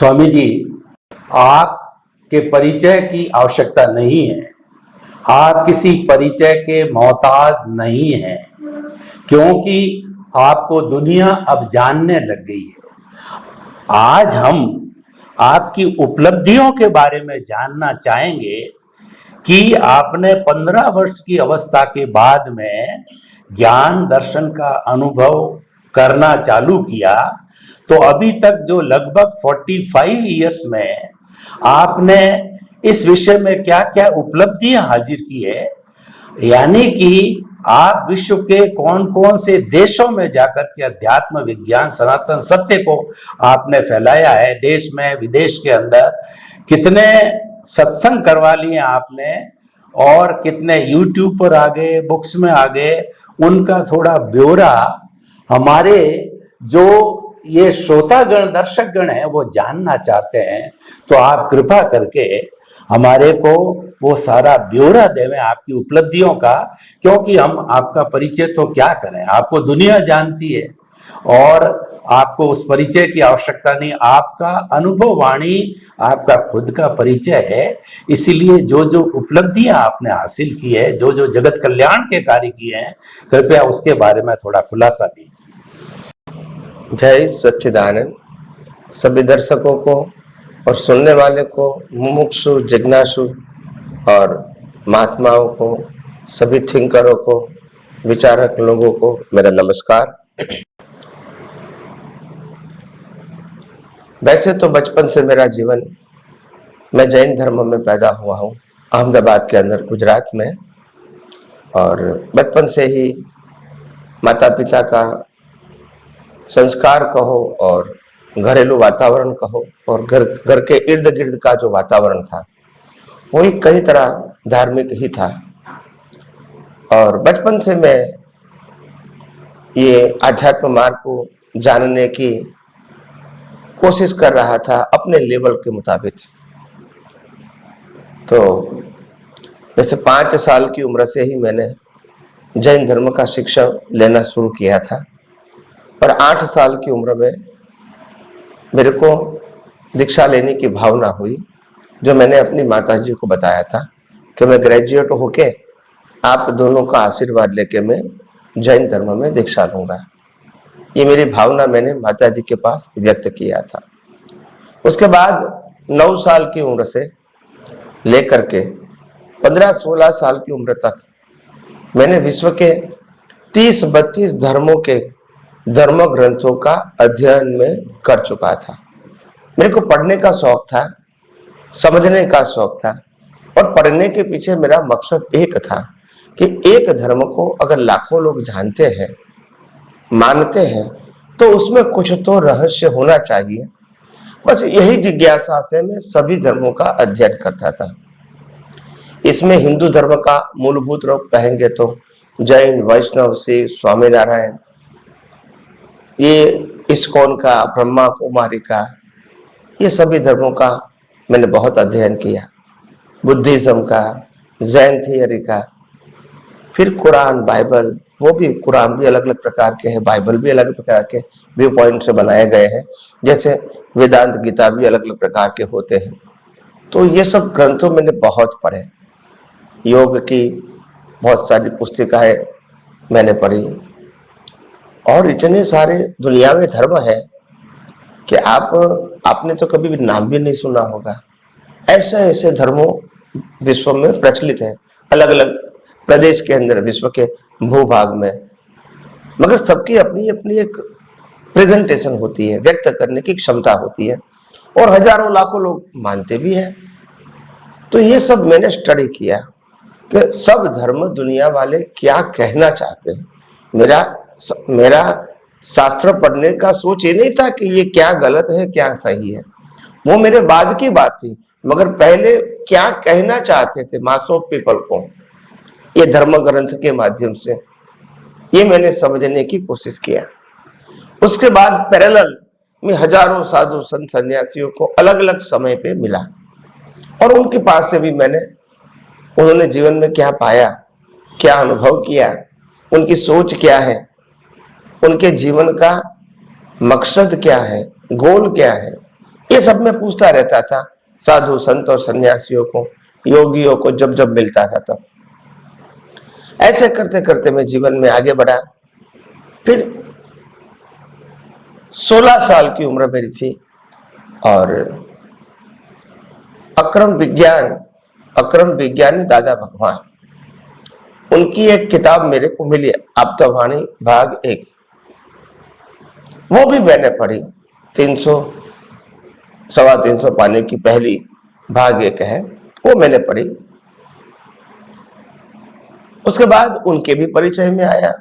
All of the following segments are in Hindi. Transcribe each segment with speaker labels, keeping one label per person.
Speaker 1: स्वामी जी, आपके परिचय की आवश्यकता नहीं है। आप किसी परिचय के मोहताज नहीं हैं, क्योंकि आपको दुनिया अब जानने लग गई है। आज हम आपकी उपलब्धियों के बारे में जानना चाहेंगे कि आपने 15 वर्ष की अवस्था के बाद में ज्ञान दर्शन का अनुभव करना चालू किया, तो अभी तक जो लगभग 45 इयर्स में आपने इस विषय में क्या क्या उपलब्धियां हाजिर की है, यानी कि आप विश्व के कौन कौन से देशों में जाकर के अध्यात्म विज्ञान सनातन सत्य को आपने फैलाया है, देश में विदेश के अंदर कितने सत्संग करवा लिए आपने और कितने यूट्यूब पर आ गए, बुक्स में आ गए, उनका थोड़ा ब्यौरा हमारे जो ये श्रोतागण दर्शकगण हैं वो जानना चाहते हैं। तो आप कृपा करके हमारे को वो सारा ब्यौरा देवें आपकी उपलब्धियों का, क्योंकि हम आपका परिचय तो क्या करें, आपको दुनिया जानती है और आपको उस परिचय की आवश्यकता नहीं। आपका अनुभव वाणी आपका खुद का परिचय है। इसीलिए जो जो उपलब्धियां आपने हासिल की है, जो जो जगत कल्याण के कार्य किए हैं, कृपया उसके बारे में थोड़ा खुलासा दीजिए।
Speaker 2: जय सच्चिदानंद। सभी दर्शकों को और सुनने वाले को, मुमुक्षु, जिज्ञासु और महात्माओं को, सभी थिंकरों को, विचारक लोगों को मेरा नमस्कार। वैसे तो बचपन से मेरा जीवन, मैं जैन धर्म में पैदा हुआ हूँ अहमदाबाद के अंदर, गुजरात में। और बचपन से ही माता पिता का संस्कार कहो और घरेलू वातावरण कहो और घर के इर्द गिर्द का जो वातावरण था वही कई तरह धार्मिक ही था। और बचपन से मैं ये आध्यात्म मार्ग को जानने की कोशिश कर रहा था अपने लेवल के मुताबिक। तो जैसे 5 साल की उम्र से ही मैंने जैन धर्म का शिक्षा लेना शुरू किया था और 8 साल की उम्र में मेरे को दीक्षा लेने की भावना हुई, जो मैंने अपनी माताजी को बताया था कि मैं ग्रेजुएट होके आप दोनों का आशीर्वाद लेके मैं जैन धर्म में दीक्षा लूंगा। ये मेरी भावना मैंने माताजी के पास व्यक्त किया था। उसके बाद 9 साल की उम्र से लेकर के 15-16 साल की उम्र तक मैंने विश्व के 30-32 धर्मों के धर्म ग्रंथों का अध्ययन में कर चुका था। मेरे को पढ़ने का शौक था, समझने का शौक था, और पढ़ने के पीछे मेरा मकसद एक था कि एक धर्म को अगर लाखों लोग जानते हैं, मानते हैं, तो उसमें कुछ तो रहस्य होना चाहिए। बस यही जिज्ञासा से मैं सभी धर्मों का अध्ययन करता था। इसमें हिंदू धर्म का मूलभूत रूप कहेंगे तो जैन, वैष्णव, शिव, स्वामीनारायण, ये इस्कॉन का, ब्रह्मा कुमारी का, ये सभी धर्मों का मैंने बहुत अध्ययन किया। बुद्धिज्म का, जैन थियरी का, फिर कुरान, बाइबल, वो भी कुरान भी अलग अलग प्रकार के हैं, बाइबल भी अलग अलग प्रकार के व्यू पॉइंट से बनाए गए हैं, जैसे वेदांत, गीता भी अलग अलग प्रकार के होते हैं। तो ये सब ग्रंथों मैंने बहुत पढ़े। योग की बहुत सारी पुस्तिकाएं मैंने पढ़ी और इतने सारे दुनिया में धर्म है कि आपने तो कभी भी नाम भी नहीं सुना होगा। ऐसे ऐसे धर्मों विश्व में प्रचलित है, अलग अलग प्रदेश के अंदर, विश्व के भूभाग में, मगर सबकी अपनी अपनी एक प्रेजेंटेशन होती है, व्यक्त करने की क्षमता होती है, और हजारों लाखों लोग मानते भी हैं। तो ये सब मैंने स्टडी किया कि सब धर्म दुनिया वाले क्या कहना चाहते हैं। मेरा शास्त्र पढ़ने का सोच ये नहीं था कि ये क्या गलत है, क्या सही है, वो मेरे बाद की बात थी, मगर पहले क्या कहना चाहते थे मास ऑफ पीपल को ये धर्म ग्रंथ के माध्यम से, ये मैंने समझने की कोशिश किया। उसके बाद पैरेलल में हजारों साधु संत सन्यासियों को अलग अलग समय पे मिला और उनके पास से भी मैंने, उन्होंने जीवन में क्या पाया, क्या अनुभव किया, उनकी सोच क्या है, उनके जीवन का मकसद क्या है, गोल क्या है, ये सब मैं पूछता रहता था साधु संत और सन्यासियों को, योगियों को जब जब मिलता था तब। ऐसे करते करते मैं जीवन में आगे बढ़ा। फिर 16 साल की उम्र मेरी थी और अक्रम विज्ञानी दादा भगवान, उनकी एक किताब मेरे को मिली, आप्तवाणी भाग 1। वो भी मैंने पढ़ी। 300-325 पाने की पहली भाग 1 है, वो मैंने पढ़ी। उसके बाद उनके भी परिचय में आया।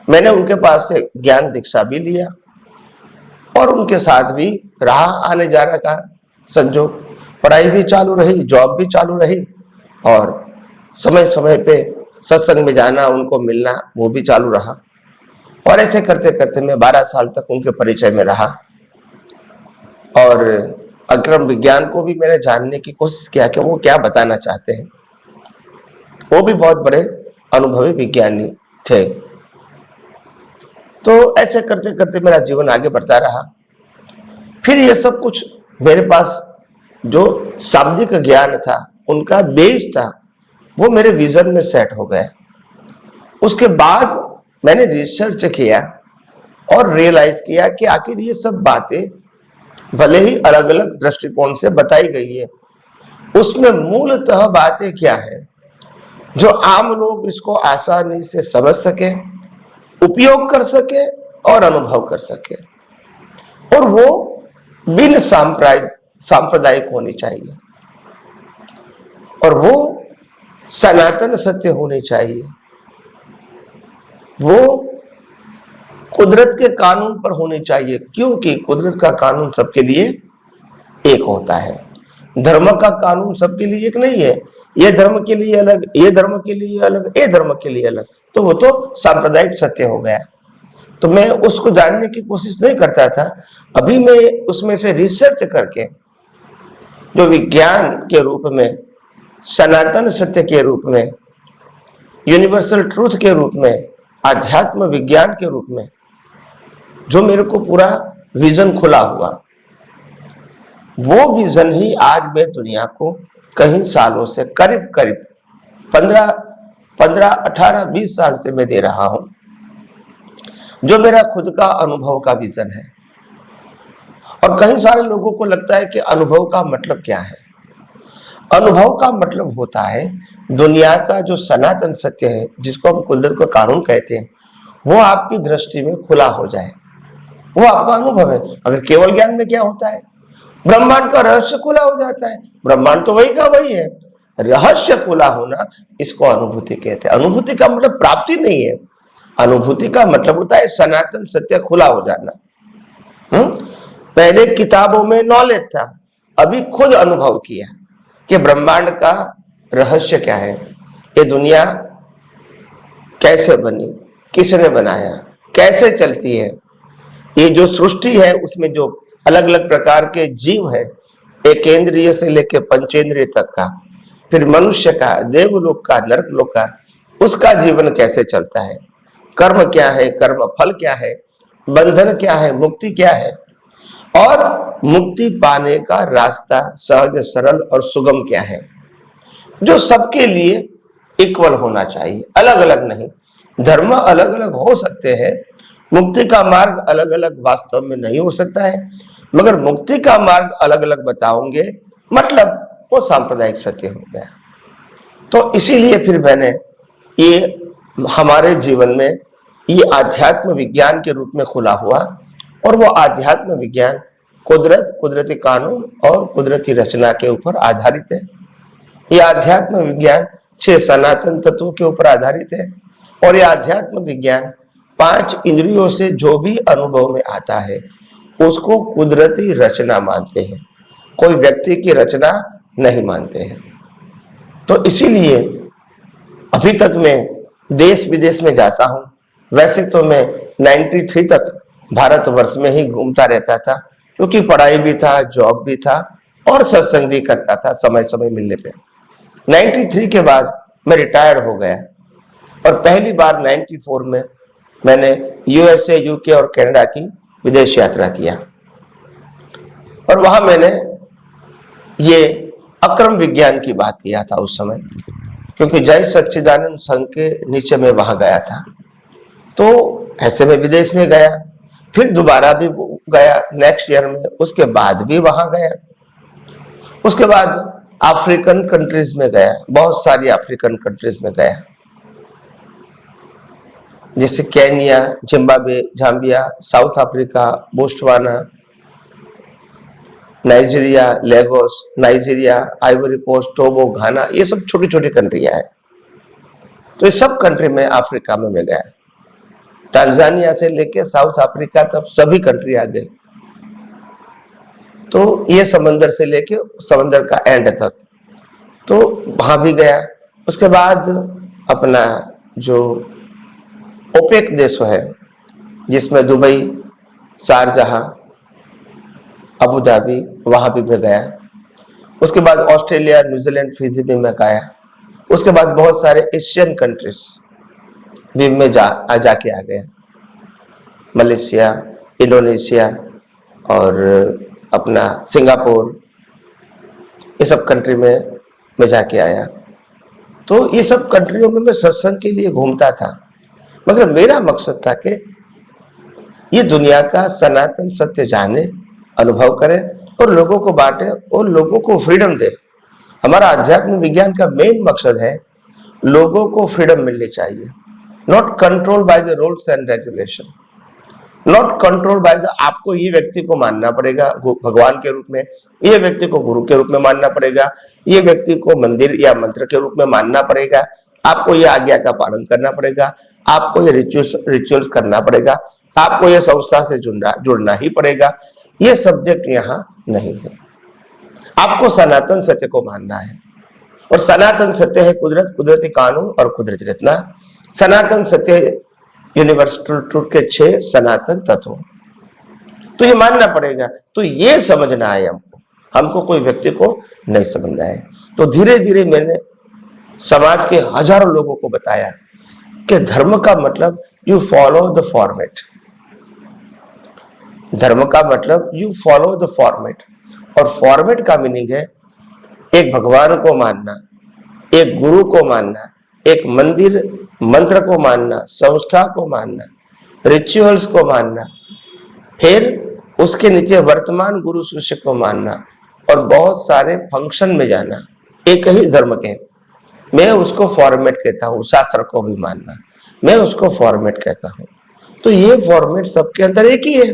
Speaker 2: मैंने उनके पास से ज्ञान दीक्षा भी लिया और उनके साथ भी रहा, आने जाने का संजोग। पढ़ाई भी चालू रही, जॉब भी चालू रही और समय समय पे सत्संग में जाना, उनको मिलना, वो भी चालू रहा। और ऐसे करते करते मैं 12 साल तक उनके परिचय में रहा और अक्रम विज्ञान को भी मैंने जानने की कोशिश किया कि वो क्या बताना चाहते हैं। वो भी बहुत बड़े अनुभवी विज्ञानी थे। तो ऐसे करते करते मेरा जीवन आगे बढ़ता रहा। फिर ये सब कुछ मेरे पास जो शाब्दिक ज्ञान था, उनका बेस था, वो मेरे विजन में सेट हो गया। उसके बाद मैंने रिसर्च किया और रियलाइज किया कि आखिर ये सब बातें भले ही अलग अलग दृष्टिकोण से बताई गई है, उसमें मूलतः बातें क्या है जो आम लोग इसको आसानी से समझ सके, उपयोग कर सके और अनुभव कर सके, और वो बिन सांप्रदायिक होनी चाहिए और वो सनातन सत्य होनी चाहिए। वो कुदरत के कानून पर होनी चाहिए, क्योंकि कुदरत का कानून सबके लिए एक होता है। धर्म का कानून सबके लिए एक नहीं है। ये धर्म के लिए अलग, ये धर्म के लिए अलग, ये धर्म के लिए अलग, तो वो तो सांप्रदायिक सत्य हो गया। तो मैं उसको जानने की कोशिश नहीं करता था। अभी मैं उसमें से रिसर्च करके जो विज्ञान के रूप में, सनातन सत्य के रूप में, यूनिवर्सल ट्रूथ के रूप में, आध्यात्म विज्ञान के रूप में जो मेरे को पूरा विजन खुला हुआ, वो विजन ही आज मैं दुनिया को कई सालों से, करीब 15, 18, 20 साल से मैं दे रहा हूं, जो मेरा खुद का अनुभव का विजन है। और कई सारे लोगों को लगता है कि अनुभव का मतलब क्या है। अनुभव का मतलब होता है दुनिया का जो सनातन सत्य है, जिसको हम कुदरत का कानून कहते हैं, वो आपकी दृष्टि में खुला हो जाए, वो आपका अनुभव है। अगर केवल ज्ञान में क्या होता है, ब्रह्मांड का रहस्य खुला हो जाता है। ब्रह्मांड तो वही का वही है, रहस्य खुला होना, इसको अनुभूति कहते हैं। अनुभूति का मतलब प्राप्ति नहीं है, अनुभूति का मतलब होता है सनातन सत्य खुला हो जाना। पहले किताबों में नॉलेज था, अभी खुद अनुभव किया कि ब्रह्मांड का रहस्य क्या है, ये दुनिया कैसे बनी, किसने बनाया, कैसे चलती है, ये जो सृष्टि है उसमें जो अलग अलग प्रकार के जीव है, एक इंद्रिय से लेकर पंचेंद्रिय तक का, फिर मनुष्य का, देवलोक का, नरकलोक का, उसका जीवन कैसे चलता है, कर्म क्या है, कर्म फल क्या है, बंधन क्या है, मुक्ति क्या है, और मुक्ति पाने का रास्ता सहज, सरल और सुगम क्या है, जो सबके लिए इक्वल होना चाहिए, अलग अलग नहीं। धर्म अलग अलग हो सकते हैं, मुक्ति का मार्ग अलग अलग वास्तव में नहीं हो सकता है, मगर मुक्ति का मार्ग अलग अलग बताओगे, मतलब वो सांप्रदायिक सत्य हो गया। तो इसीलिए फिर मैंने ये हमारे जीवन में ये आध्यात्म विज्ञान के रूप में खुला हुआ, और वो आध्यात्म विज्ञान कुदरत, कुदरती कानून और कुदरती रचना के ऊपर आधारित है। ये आध्यात्म विज्ञान 6 सनातन तत्वों के ऊपर आधारित है, और ये आध्यात्म विज्ञान 5 इंद्रियों से जो भी अनुभव में आता है उसको कुदरती रचना मानते हैं, कोई व्यक्ति की रचना नहीं मानते हैं। तो इसीलिए अभी तक मैं देश विदेश में जाता हूं। वैसे तो मैं 93 तक भारतवर्ष में ही घूमता रहता था, क्योंकि पढ़ाई भी था, जॉब भी था और सत्संग भी करता था समय समय मिलने पे। 93 के बाद मैं रिटायर्ड हो गया और पहली बार 94 में मैंने USA, UK और कनाडा की विदेश यात्रा किया। और वहां मैंने ये अक्रम विज्ञान की बात किया था उस समय, क्योंकि जय सच्चिदानंद संघ के नीचे मैं वहां गया था। तो ऐसे में विदेश में गया, फिर दोबारा भी गया नेक्स्ट ईयर में, उसके बाद भी वहां गया, उसके बाद अफ्रीकन कंट्रीज में गया, बहुत सारी अफ्रीकन कंट्रीज में गया, जैसे Kenya, Zimbabwe, Zambia, South Africa, Botswana, Nigeria, Lagos, Nigeria, Ivory Coast, Togo, Ghana, ये सब छोटी छोटी कंट्रियां हैं। तो ये सब कंट्री में अफ्रीका में मैं गया, टांजानिया से लेके साउथ अफ्रीका तक सभी कंट्री आ गए। तो ये समंदर से लेके समंदर का एंड तक, तो वहां भी गया। उसके बाद अपना जो ओपेक देश है, जिसमें दुबई, शारजाह, अबू धाबी, वहां भी मैं गया। उसके बाद ऑस्ट्रेलिया, न्यूजीलैंड, फिजी भी मैं गया। उसके बाद बहुत सारे एशियन कंट्रीज भी मैं जाके आ गया, मलेशिया, इंडोनेशिया और अपना सिंगापुर, ये सब कंट्री में मैं जाके आया। तो ये सब कंट्रियों में मैं सत्संग के लिए घूमता था, मगर मेरा मकसद था कि ये दुनिया का सनातन सत्य जाने, अनुभव करें और लोगों को बांटे और लोगों को फ्रीडम दे। हमारा आध्यात्म विज्ञान का मेन मकसद है लोगों को फ्रीडम मिलनी चाहिए, not control by the rules and regulation, not control by the आपको ये व्यक्ति को मानना पड़ेगा भगवान के रूप में, ये व्यक्ति को गुरु के रूप में मानना पड़ेगा, ये व्यक्ति को मंदिर या मंत्र के रूप में मानना पड़ेगा, आपको ये आज्ञा का पालन करना पड़ेगा, आपको ये रिचुअल्स करना पड़ेगा, आपको ये संस्था से जुड़ना ही पड़ेगा। ये सब्जेक्ट यहाँ नहीं है। आपको सनातन सत्य को मानना है, और सनातन सत्य है कुदरत, कुदरती कानून और कुदरती रचना। सनातन सत्य यूनिवर्सल ट्रुथ के 6 सनातन तत्व, तो ये मानना पड़ेगा। तो ये समझना है हमको कोई व्यक्ति को नहीं समझना है। तो धीरे धीरे मैंने समाज के हजारों लोगों को बताया कि धर्म का मतलब यू फॉलो द फॉर्मेट, धर्म का मतलब यू फॉलो द फॉर्मेट, और फॉर्मेट का मीनिंग है एक भगवान को मानना, एक गुरु को मानना, एक मंदिर मंत्र को मानना, संस्था को मानना, रिचुअल्स को मानना, फिर उसके नीचे वर्तमान गुरु शिष्य को मानना, और बहुत सारे फंक्शन में जाना एक ही धर्म के। मैं उसको फॉर्मेट कहता हूँ। शास्त्र को भी मानना, मैं उसको फॉर्मेट कहता हूँ। तो ये फॉर्मेट सबके अंदर एक ही है।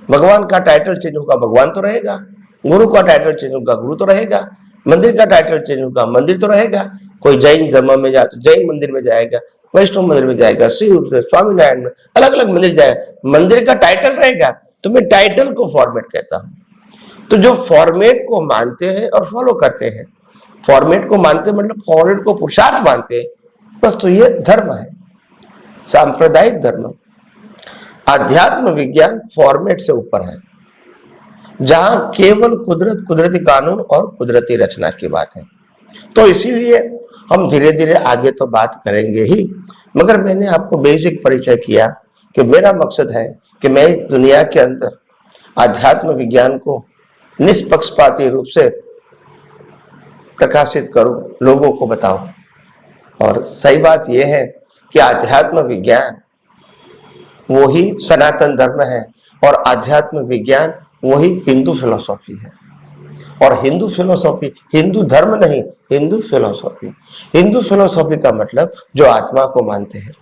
Speaker 2: भगवान का टाइटल चेंज होगा, भगवान तो रहेगा, गुरु का टाइटल चेंज होगा, गुरु तो रहेगा, मंदिर का टाइटल चेंज होगा, मंदिर तो रहेगा। कोई जैन धर्म में जाए तो जैन मंदिर में जाएगा, वैष्णव मंदिर में जाएगा, शिव स्वामीनारायण में, अलग अलग मंदिर जाएगा, मंदिर का टाइटल रहेगा। तो मैं टाइटल को फॉर्मेट कहता हूँ। तो जो फॉर्मेट को मानते हैं और फॉलो करते हैं, फॉर्मेट को मानते मतलब फॉर्मेट को पुरुषार्थ मानते हैं, बस, तो ये धर्म है, सांप्रदायिक धर्म। आध्यात्म विज्ञान फॉर्मेट से ऊपर है, जहां केवल कुदरत, कुदरती कानून और कुदरती रचना की बात है। तो इसीलिए हम धीरे धीरे आगे तो बात करेंगे ही, मगर मैंने आपको बेसिक परिचय किया कि मेरा मकसद है कि मैं इस दुनिया के अंदर आध्यात्म विज्ञान को निष्पक्षपाती रूप से प्रकाशित करूं, लोगों को बताऊं। और सही बात यह है कि आध्यात्म विज्ञान वो ही सनातन धर्म है, और आध्यात्म विज्ञान वही हिंदू फिलोसॉफी है। और हिंदू फिलोसॉफी, हिंदू धर्म नहीं, हिंदू फिलोसॉफी। हिंदू फिलोसॉफी का मतलब जो आत्मा को मानते हैं।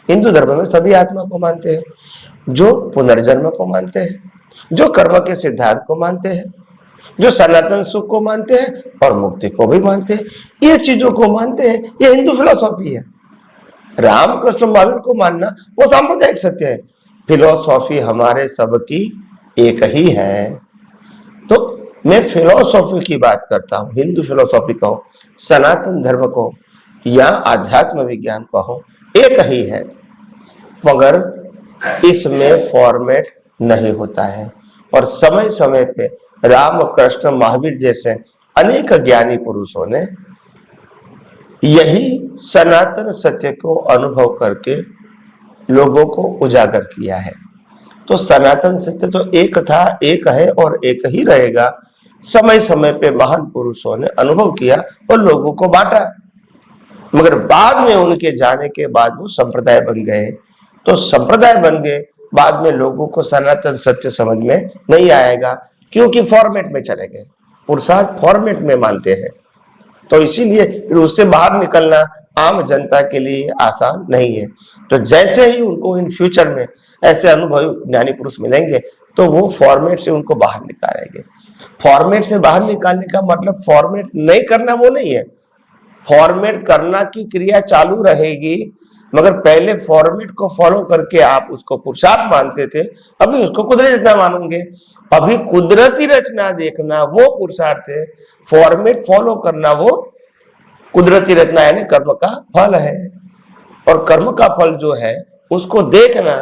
Speaker 2: हिंदू धर्म में सभी आत्मा को मानते हैं, जो पुनर्जन्म को मानते हैं, जो कर्म के सिद्धांत को मानते हैं, जो सनातन सुख को मानते हैं और मुक्ति को भी मानते हैं, ये चीजों को मानते हैं। ये हिंदू फिलोसॉफी है। रामकृष्ण महावीर को मानना वो सांप्रदायिक सत्य है। फिलोसॉफी हमारे सबकी एक ही है। तो मैं फिलोसॉफी की बात करता हूँ, हिंदू फिलोसॉफी कहो, सनातन धर्म को या आध्यात्म विज्ञान कहो, एक ही है, मगर इसमें फॉर्मेट नहीं होता है। और समय समय पे रामकृष्ण महावीर जैसे अनेक ज्ञानी पुरुषों ने यही सनातन सत्य को अनुभव करके लोगों को उजागर किया है। तो सनातन सत्य तो एक था, एक है और एक ही रहेगा। समय समय पे महान पुरुषों ने अनुभव किया और लोगों को बांटा, मगर बाद में उनके जाने के बाद वो संप्रदाय बन गए। तो संप्रदाय बन गए, बाद में लोगों को सनातन सत्य समझ में नहीं आएगा, क्योंकि फॉर्मेट में चले गए। पुरुषार्थ फॉर्मेट में मानते हैं, तो इसीलिए फिर उससे बाहर निकलना आम जनता के लिए आसान नहीं है। तो जैसे ही उनको इन फ्यूचर में ऐसे अनुभवी ज्ञानी पुरुष मिलेंगे तो वो फॉर्मेट से उनको बाहर निकालेंगे। फॉर्मेट से बाहर निकालने का मतलब फॉर्मेट नहीं करना वो नहीं है, फॉर्मेट करना की क्रिया चालू रहेगी, मगर पहले फॉर्मेट को फॉलो करके आप उसको पुरुषार्थ मानते थे, अभी उसको कुदरती रचना मानोगे। अभी कुदरती रचना देखना वो पुरुषार्थ है, फॉर्मेट फॉलो करना वो कुदरती रचना यानी कर्म का फल है। और कर्म का फल जो है उसको देखना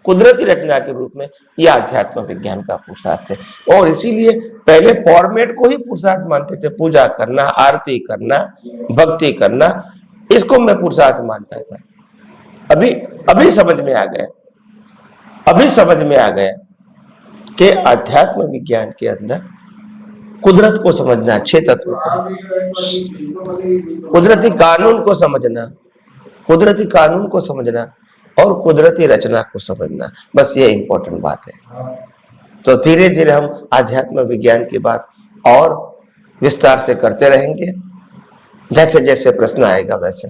Speaker 2: कुदरती रचना के रूप में, यह अध्यात्म विज्ञान का पुरुषार्थ है। और इसीलिए पहले फॉर्मेट को ही पुरुषार्थ मानते थे, पूजा करना, आरती करना, भक्ति करना, इसको मैं पुरुषार्थ मानता था। अभी समझ में आ गया, अभी समझ में आ गया कि अध्यात्म विज्ञान के अंदर कुदरत को समझना, 6 तत्व कुदरती कानून को समझना, कुदरती कानून को समझना और कुदरती रचना को समझना, बस ये इंपॉर्टेंट बात है। तो धीरे धीरे हम आध्यात्म विज्ञान की बात और विस्तार से करते रहेंगे, जैसे जैसे प्रश्न आएगा वैसे।